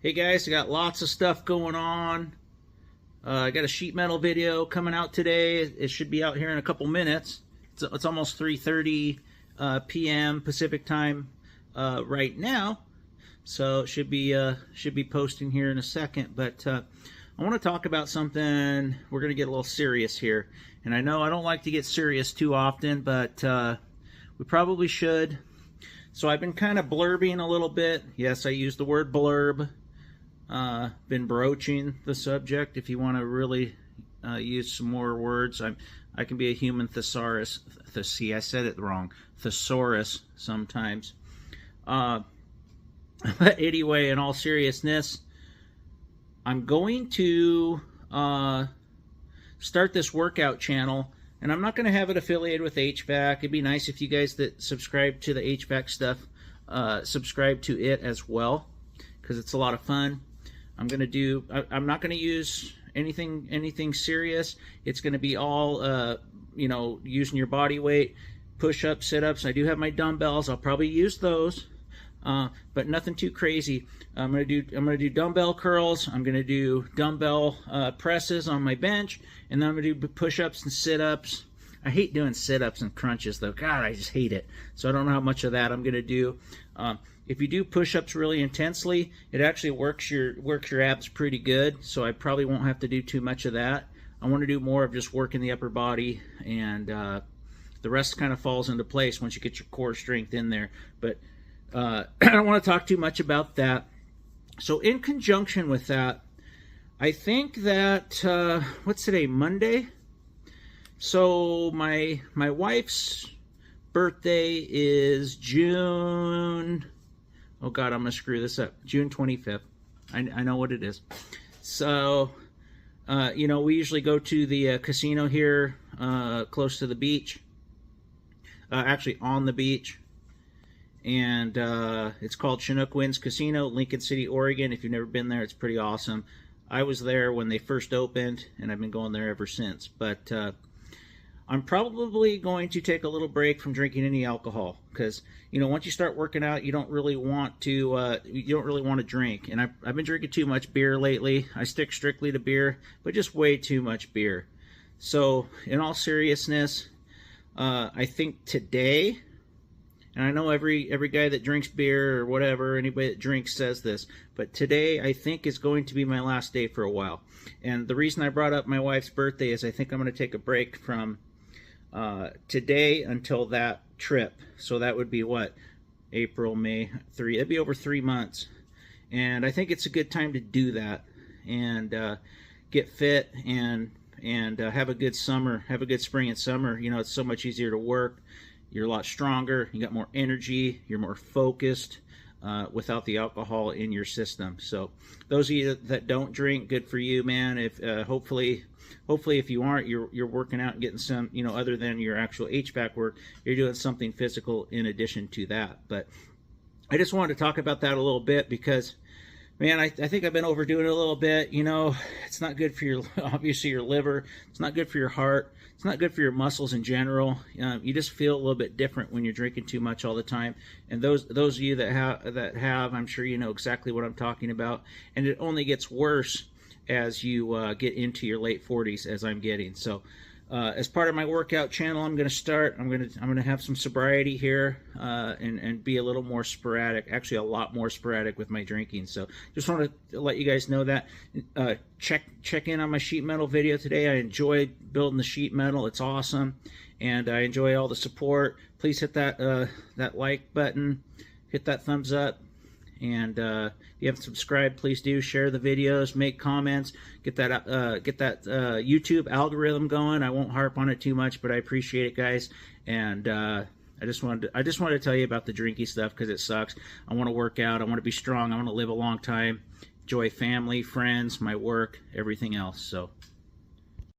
Hey guys, I got lots of stuff going on. I got a sheet metal video coming out today. It should be out here in a couple minutes. It's almost 3:30 p.m. Pacific time right now, so it should be posting here in a second. But I want to talk about something. We're going to get a little serious here, and I know I don't like to get serious too often, but we probably should. So I've been kind of blurbing a little bit. Yes, I use the word blurb. Been broaching the subject. If you want to really use some more words, I can be a human thesaurus. See, I said it wrong. Thesaurus sometimes. But anyway, in all seriousness, I'm going to start this workout channel, and I'm not going to have it affiliated with HVAC. It'd be nice if you guys that subscribe to the HVAC stuff subscribe to it as well, because it's a lot of fun. I'm not going to use anything serious. It's going to be all using your body weight, push-ups, sit-ups. I do have my dumbbells. I'll probably use those, but nothing too crazy. I'm going to do dumbbell curls. I'm going to do dumbbell presses on my bench, and then I'm going to do push-ups and sit-ups. I hate doing sit-ups and crunches though. God, I just hate it. So I don't know how much of that I'm going to do. If you do push-ups really intensely, it actually works your abs pretty good, so I probably won't have to do too much of that. I want to do more of just working the upper body, and the rest kind of falls into place once you get your core strength in there. But I don't want to talk too much about that. So in conjunction with that, I think that, what's today, Monday? So my wife's birthday is June... Oh God, I'm gonna screw this up. June 25th. I know what it is. So, we usually go to the casino here, close to the beach. Actually, on the beach, and it's called Chinook Winds Casino, Lincoln City, Oregon. If you've never been there, it's pretty awesome. I was there when they first opened, and I've been going there ever since. But I'm probably going to take a little break from drinking any alcohol, because once you start working out, you don't really want to drink. And I've been drinking too much beer lately. I stick strictly to beer, but just way too much beer. So in all seriousness, I think today, and I know every guy that drinks beer or whatever, anybody that drinks says this, but today I think is going to be my last day for a while. And the reason I brought up my wife's birthday is I think I'm going to take a break from today until that trip. So that would be what, April, May, 3. It'd be over 3 months, and I think it's a good time to do that and get fit and have a good summer, have a good spring and summer. It's so much easier to work. You're a lot stronger. You got more energy. You're more focused without the alcohol in your system. So those of you that don't drink, good for you, man. If hopefully if you aren't, you're working out and getting some, other than your actual HVAC work, you're doing something physical in addition to that. But I just wanted to talk about that a little bit because, man, I think I've been overdoing it a little bit. It's not good for obviously your liver. It's not good for your heart. It's not good for your muscles in general. You just feel a little bit different when you're drinking too much all the time. And those of you that have, I'm sure you know exactly what I'm talking about. And it only gets worse as you get into your late 40s, as I'm getting. So as part of my workout channel, I'm going to have some sobriety here and be a little more sporadic, actually a lot more sporadic with my drinking. So just want to let you guys know that. Check in on my sheet metal video today. I enjoyed building the sheet metal. It's awesome, and I enjoy all the support. Please hit that like button, hit that thumbs up. And if you haven't subscribed, please do. Share the videos, make comments, get that YouTube algorithm going. I won't harp on it too much, but I appreciate it, guys. And I just wanted to tell you about the drinky stuff because it sucks. I want to work out. I want to be strong. I want to live a long time. Enjoy family, friends, my work, everything else. So